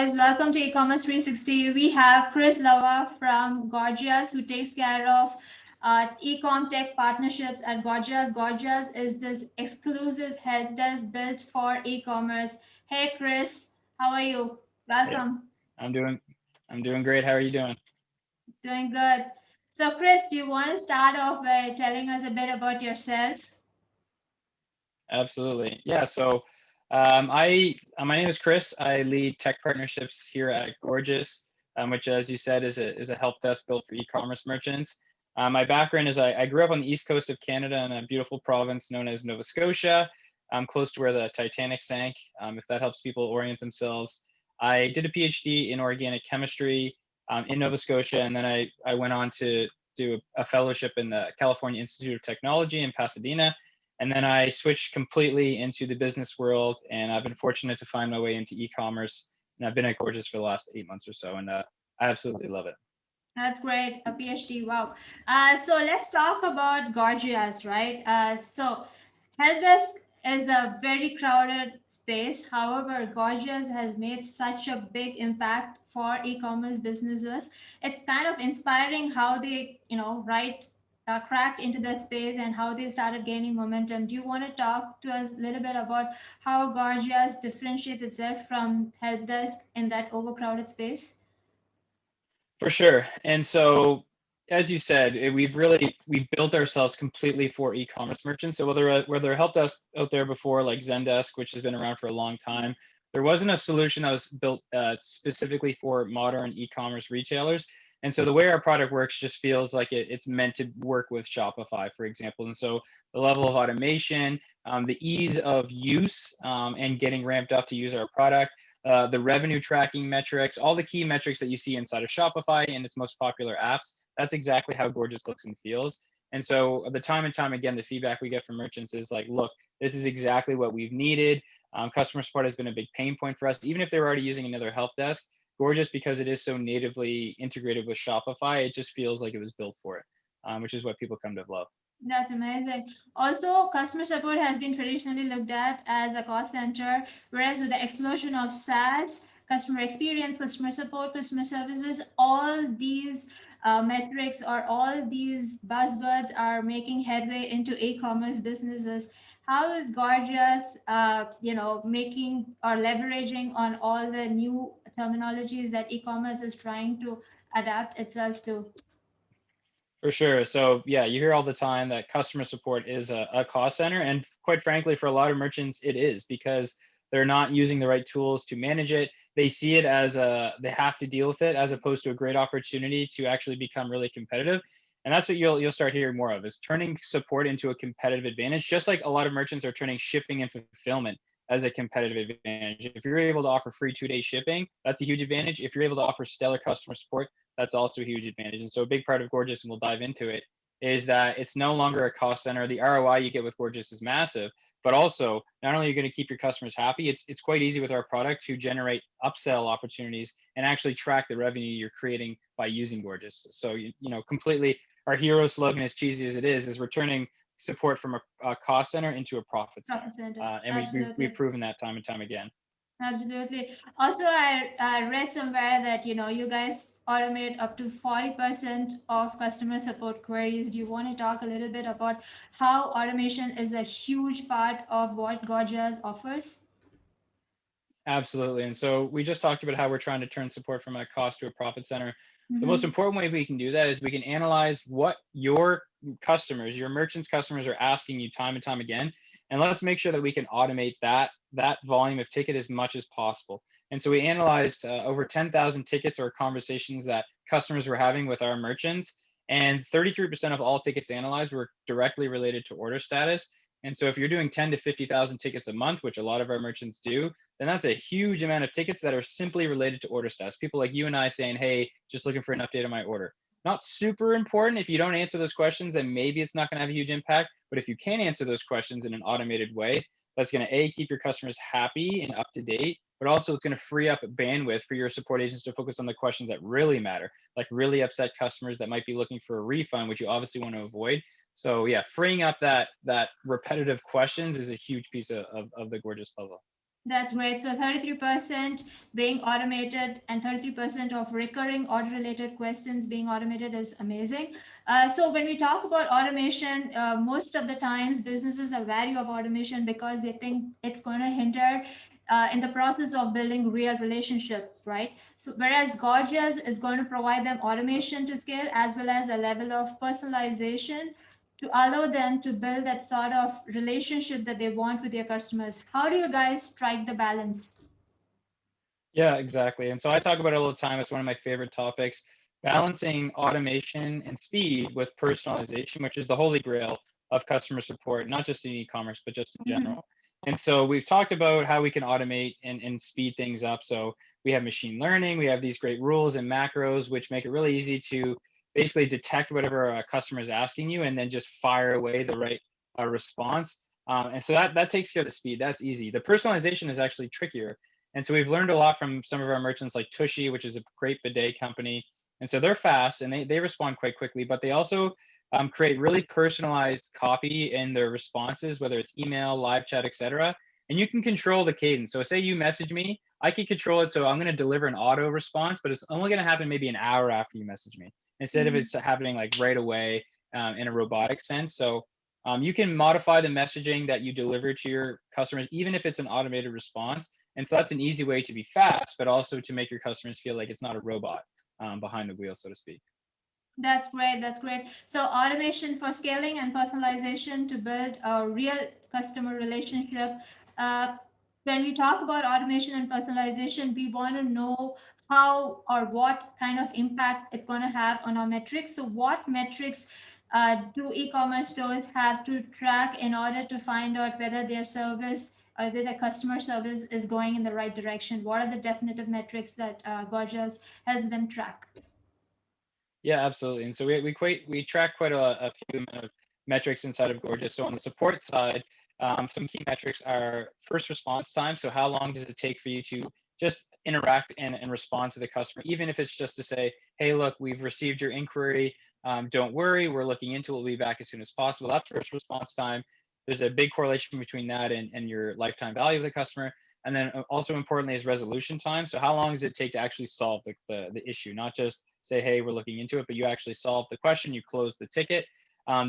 guys, welcome to eCommerce 360. We have Chris Lava from Gorgias who takes care of e-com tech partnerships at Gorgias. Gorgias is this exclusive help desk built for e-commerce. Hey Chris, how are you? Hey, Welcome. I'm doing I'm doing great. How are you doing? Doing good. So Chris, do you want to start off by telling us a bit about yourself? Absolutely. Yeah, so my name is Chris. I lead tech partnerships here at Gorgias, which as you said is a help desk built for e-commerce merchants. My background is I grew up on the east coast of Canada in a beautiful province known as Nova Scotia, close to where the Titanic sank, if that helps people orient themselves. I did a PhD in organic chemistry in Nova Scotia, and then I went on to do a fellowship in the California Institute of Technology in Pasadena. And then I switched completely into the business world, and I've been fortunate to find my way into e-commerce. And I've been at Gorgeous for the last 8 months or so, and I absolutely love it. That's great, a PhD. Wow. So let's talk about Gorgias, right? So help desk is a very crowded space. However, Gorgias has made such a big impact for e-commerce businesses. It's kind of inspiring how they, right, cracked into that space and how they started gaining momentum. Do you want to talk to us a little bit about how Gorgias differentiates itself from help desk in that overcrowded space? For sure. And so, as you said, we built ourselves completely for e-commerce merchants. So whether help desk out there before like Zendesk, which has been around for a long time, there wasn't a solution that was built specifically for modern e-commerce retailers. And so the way our product works just feels like it's meant to work with Shopify, for example. And so the level of automation, the ease of use, and getting ramped up to use our product, the revenue tracking metrics, all the key metrics that you see inside of Shopify and its most popular apps. That's exactly how Gorgeous looks and feels. And so the time and time again, the feedback we get from merchants is like, look, this is exactly what we've needed. Customer support has been a big pain point for us. Even if they're already using another help desk, Gorgeous, because it is so natively integrated with Shopify, it just feels like it was built for it, which is what people come to love. That's amazing. Also, customer support has been traditionally looked at as a cost center, whereas with the explosion of SaaS, customer experience, customer support, customer services, all these metrics or all these buzzwords are making headway into e-commerce businesses. How is Gorgias, making or leveraging on all the new terminologies that e-commerce is trying to adapt itself to? For sure. So yeah, you hear all the time that customer support is a cost center. And quite frankly, for a lot of merchants, it is because they're not using the right tools to manage it. They see it as they have to deal with it as opposed to a great opportunity to actually become really competitive. And that's what you'll start hearing more of is turning support into a competitive advantage, just like a lot of merchants are turning shipping and fulfillment as a competitive advantage. If you're able to offer free 2-day shipping, that's a huge advantage. If you're able to offer stellar customer support, that's also a huge advantage. And so a big part of Gorgeous, and we'll dive into it, is that it's no longer a cost center. The ROI you get with Gorgeous is massive, but also not only are you going to keep your customers happy, it's quite easy with our product to generate upsell opportunities and actually track the revenue you're creating by using Gorgeous. So completely our hero slogan, as cheesy as it is returning support from a cost center into a profit center. Profit center. And we've Absolutely. proven that time and time again. Absolutely. Also, I read somewhere that you guys automate up to 40% of customer support queries. Do you want to talk a little bit about how automation is a huge part of what Gorgias offers? Absolutely. And so we just talked about how we're trying to turn support from a cost to a profit center. The most Mm-hmm. important way we can do that is we can analyze what your customers, your merchants' customers are asking you time and time again. And let's make sure that we can automate that volume of ticket as much as possible. And so we analyzed over 10,000 tickets or conversations that customers were having with our merchants. And 33% of all tickets analyzed were directly related to order status. And so if you're doing 10 to 50,000 tickets a month, which a lot of our merchants do, then that's a huge amount of tickets that are simply related to order status. People like you and I saying, hey, just looking for an update on my order. Not super important. If you don't answer those questions, then maybe it's not going to have a huge impact. But if you can answer those questions in an automated way, that's going to keep your customers happy and up to date, but also it's going to free up bandwidth for your support agents to focus on the questions that really matter, like really upset customers that might be looking for a refund, which you obviously want to avoid. So yeah, freeing up that repetitive questions is a huge piece of the Gorgeous puzzle. That's great. So 33% being automated and 33% of recurring order related questions being automated is amazing. So when we talk about automation, most of the times businesses are wary of automation because they think it's going to hinder in the process of building real relationships, right? So whereas Gorgias is going to provide them automation to scale as well as a level of personalization to allow them to build that sort of relationship that they want with their customers. How do you guys strike the balance? Yeah, exactly. And so I talk about it all the time. It's one of my favorite topics, balancing automation and speed with personalization, which is the holy grail of customer support, not just in e-commerce, but just in Mhm. general. And so we've talked about how we can automate and speed things up. So we have machine learning, we have these great rules and macros, which make it really easy to basically detect whatever a customer is asking you and then just fire away the right response. And so that takes care of the speed. That's easy. The personalization is actually trickier, and so we've learned a lot from some of our merchants like Tushy, which is a great bidet company. And so they're fast and they respond quite quickly, but they also create really personalized copy in their responses, whether it's email, live chat, etc. And you can control the cadence. So say you message me, I can control it. So I'm going to deliver an auto response, but it's only going to happen maybe an hour after you message me, instead of Mhm. it's happening like right away in a robotic sense. So you can modify the messaging that you deliver to your customers, even if it's an automated response. And so that's an easy way to be fast, but also to make your customers feel like it's not a robot behind the wheel, so to speak. That's great. That's great. So automation for scaling and personalization to build a real customer relationship. Uh, when we talk about automation and personalization, we want to know how or what kind of impact it's going to have on our metrics. So what metrics do e-commerce stores have to track in order to find out whether their service or whether the customer service is going in the right direction? What are the definitive metrics that Gorgias helps them track? Yeah, absolutely. And so we track quite a few amount of metrics inside of Gorgias. So on the support side, some key metrics are first response time. So how long does it take for you to just interact and respond to the customer, even if it's just to say, hey, look, we've received your inquiry. Don't worry, we're looking into it. We'll be back as soon as possible. That's first response time. There's a big correlation between that and your lifetime value of the customer. And then also importantly is resolution time. So how long does it take to actually solve the issue, not just say, hey, we're looking into it, but you actually solve the question, you close the ticket.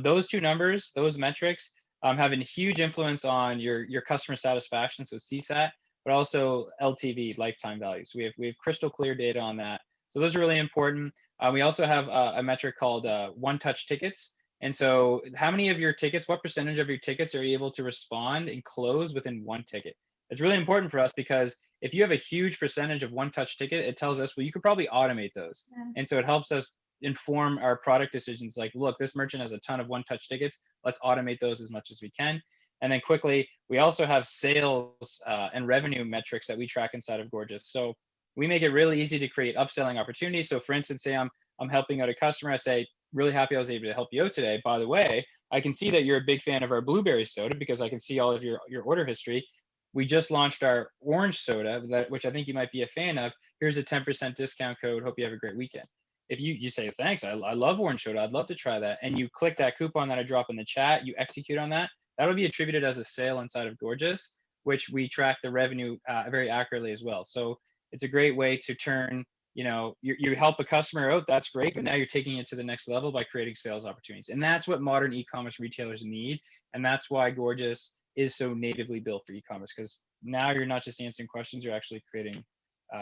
Those two numbers, those metrics, have a huge influence on your customer satisfaction, so CSAT, but also LTV, lifetime value. So we have crystal clear data on that. So those are really important. We also have a metric called one-touch tickets. And so how many of your tickets, what percentage of your tickets are you able to respond and close within one ticket? It's really important for us because if you have a huge percentage of one-touch ticket, it tells us, well, you could probably automate those. Yeah. And so it helps us inform our product decisions like, look, this merchant has a ton of one-touch tickets. Let's automate those as much as we can. And then quickly, we also have sales and revenue metrics that we track inside of Gorgias. So we make it really easy to create upselling opportunities. So for instance, say I'm helping out a customer, I say, really happy I was able to help you out today. By the way, I can see that you're a big fan of our blueberry soda because I can see all of your order history. We just launched our orange soda, which I think you might be a fan of. Here's a 10% discount code. Hope you have a great weekend. If you say, thanks, I love orange soda, I'd love to try that, and you click that coupon that I drop in the chat, you execute on that, that'll be attributed as a sale inside of Gorgias, which we track the revenue very accurately as well. So it's a great way to turn, you help a customer out, that's great, but now you're taking it to the next level by creating sales opportunities. And that's what modern e-commerce retailers need. And that's why Gorgias is so natively built for e-commerce, because now you're not just answering questions, you're actually creating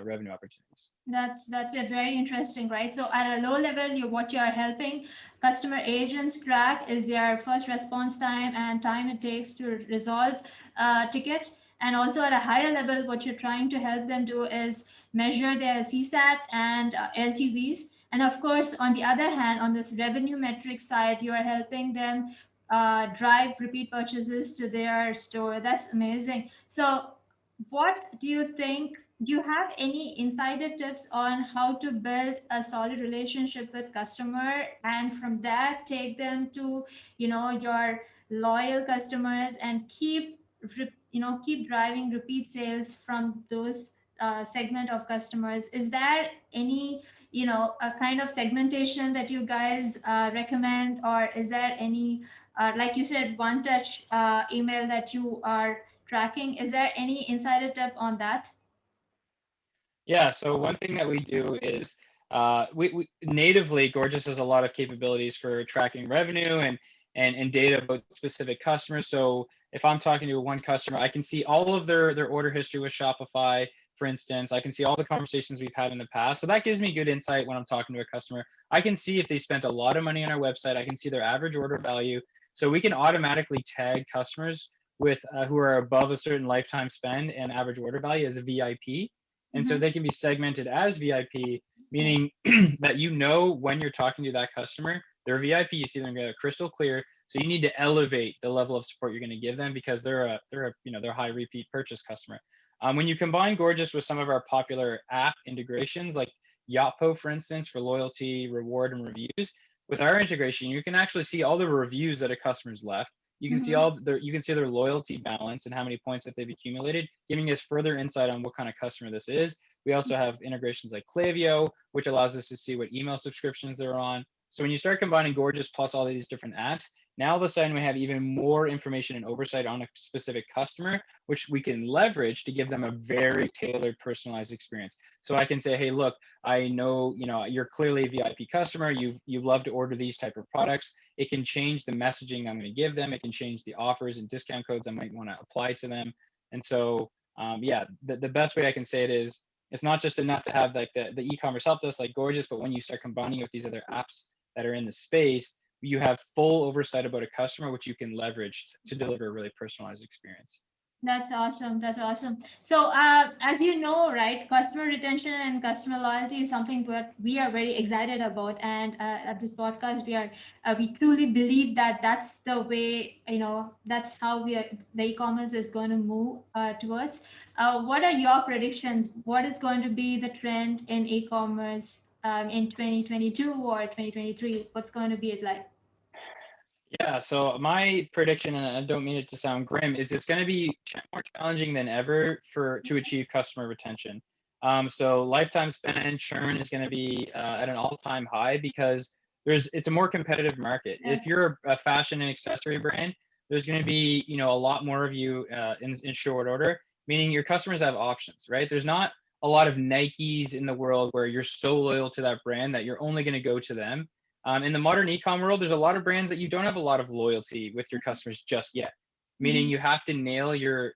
revenue opportunities. That's a very interesting, right? So at a low level, what you are helping customer agents track is their first response time and time it takes to resolve tickets. And also at a higher level, what you're trying to help them do is measure their CSAT and LTVs. And of course, on the other hand, on this revenue metric side, you are helping them drive repeat purchases to their store. That's amazing. So what do you think? Do you have any insider tips on how to build a solid relationship with customer and from that take them to your loyal customers and keep driving repeat sales from those segment of customers? Is there any a kind of segmentation that you guys recommend, or is there any like you said one touch email that you are tracking. Is there any insider tip on that? Yeah, so one thing that we do is we natively Gorgias has a lot of capabilities for tracking revenue and data about specific customers. So if I'm talking to one customer, I can see all of their order history with Shopify, for instance. I can see all the conversations we've had in the past. So that gives me good insight when I'm talking to a customer. I can see if they spent a lot of money on our website. I can see their average order value. So we can automatically tag customers with who are above a certain lifetime spend and average order value as a VIP. And so Mm-hmm. they can be segmented as VIP, meaning that you know when you're talking to that customer, they're VIP. You see them get crystal clear. So you need to elevate the level of support you're going to give them because they're a high repeat purchase customer. When you combine Gorgeous with some of our popular app integrations like Yotpo, for instance, for loyalty, reward, and reviews, with our integration, you can actually see all the reviews that a customer's left. Mm-hmm. You can see their loyalty balance and how many points that they've accumulated, giving us further insight on what kind of customer this is. We also have integrations like Klaviyo, which allows us to see what email subscriptions they're on. So when you start combining Gorgeous plus all these different apps, now all of a sudden we have even more information and oversight on a specific customer, which we can leverage to give them a very tailored, personalized experience. So I can say, hey, look, I know, you're clearly a VIP customer. You've loved to order these type of products. It can change the messaging I'm going to give them. It can change the offers and discount codes I might want to apply to them. And so, yeah, the best way I can say it is it's not just enough to have like the e-commerce help desk like Gorgeous, but when you start combining with these other apps that are in the space, you have full oversight about a customer, which you can leverage to deliver a really personalized experience. That's awesome. That's awesome. So, as you know, right, customer retention and customer loyalty is something that we are very excited about. And at this podcast, we truly believe that that's the way, that's how the e-commerce is going to move towards. What are your predictions? What is going to be the trend in e-commerce in 2022 or 2023? What's going to be it like? Yeah, so my prediction, and I don't mean it to sound grim, is it's going to be more challenging than ever to achieve customer retention. So lifetime spend churn is going to be at an all-time high because it's a more competitive market. Yeah. If you're a fashion and accessory brand, there's going to be a lot more of you in short order, meaning your customers have options, right? There's not a lot of Nikes in the world where you're so loyal to that brand that you're only going to go to them. In the modern e-com world, there's a lot of brands that you don't have a lot of loyalty with your customers just yet. Meaning Mhm. you have to nail your,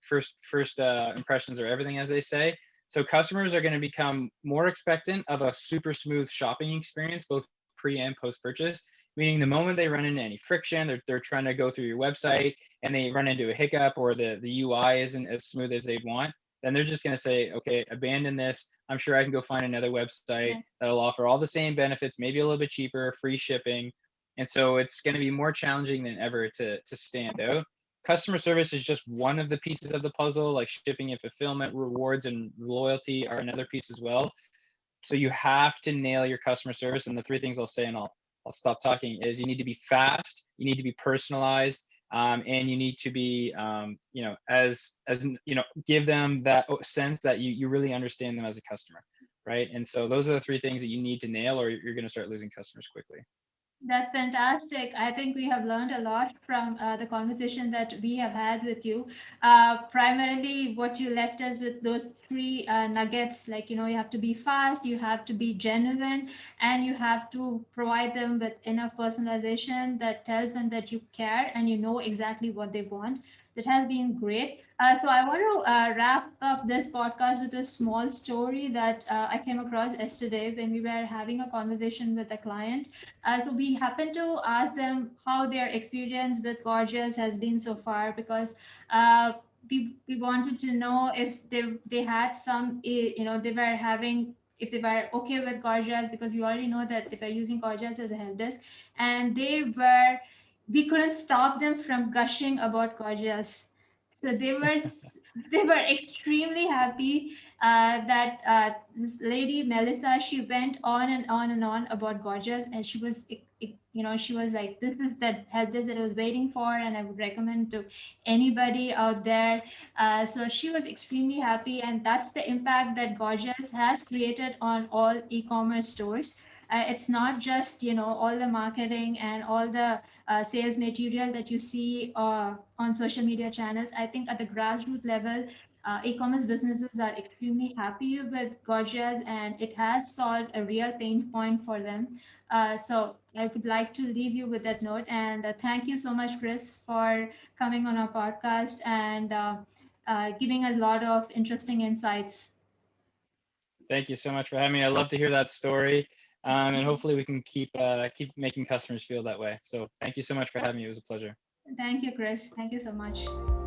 first impressions are everything, as they say. So customers are going to become more expectant of a super smooth shopping experience, both pre and post purchase. Meaning the moment they run into any friction, they're trying to go through your website and they run into a hiccup or the UI isn't as smooth as they'd want, then they're just going to say, okay, abandon this. I'm sure I can go find another website Yeah. that'll offer all the same benefits, maybe a little bit cheaper, free shipping. And so it's going to be more challenging than ever to stand out. Customer service is just one of the pieces of the puzzle, like shipping and fulfillment, rewards and loyalty are another piece as well. So you have to nail your customer service. And the three things I'll say, and I'll stop talking, is you need to be fast, you need to be personalized, and you need to be, as give them that sense that you really understand them as a customer, right? And so those are the three things that you need to nail, or you're going to start losing customers quickly. That's fantastic. I think we have learned a lot from the conversation that we have had with you. Primarily, what you left us with those three nuggets like, you have to be fast, you have to be genuine, and you have to provide them with enough personalization that tells them that you care and you know exactly what they want. That has been great. So, I want to wrap up this podcast with a small story that I came across yesterday when we were having a conversation with a client. So we happened to ask them how their experience with Gorgias has been so far because we wanted to know if they had some, they were having, if they were okay with Gorgias, because we already know that they were using Gorgias as a help desk, and we couldn't stop them from gushing about Gorgias. So they were extremely happy that this lady Melissa, she went on and on and on about Gorgeous, and she was like, this is the help desk that I was waiting for, and I would recommend to anybody out there. So she was extremely happy, and that's the impact that Gorgeous has created on all e-commerce stores. It's not just, you know, all the marketing and all the sales material that you see on social media channels. I think at the grassroots level, e-commerce businesses are extremely happy with Gorgias, and it has solved a real pain point for them. So I would like to leave you with that note, and thank you so much, Chris, for coming on our podcast and giving us a lot of interesting insights. Thank you so much for having me. I love to hear that story. And hopefully we can keep making customers feel that way. So thank you so much for having me. It was a pleasure. Thank you, Chris. Thank you so much.